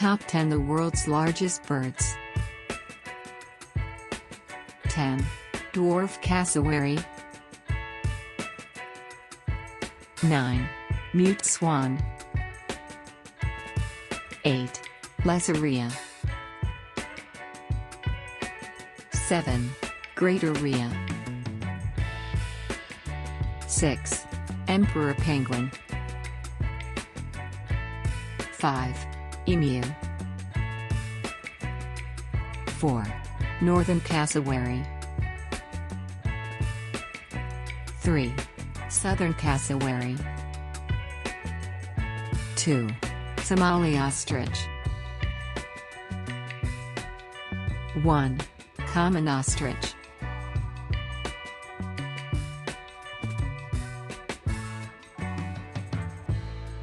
Top 10 the world's largest birds. 10. Dwarf cassowary. 9. Mute swan. 8. Lesseria. 7. Greater rhea. 6. Emperor penguin. 5. Emu. 4. Northern cassowary. 3. Southern cassowary. 2. Somali ostrich. 1. Common ostrich.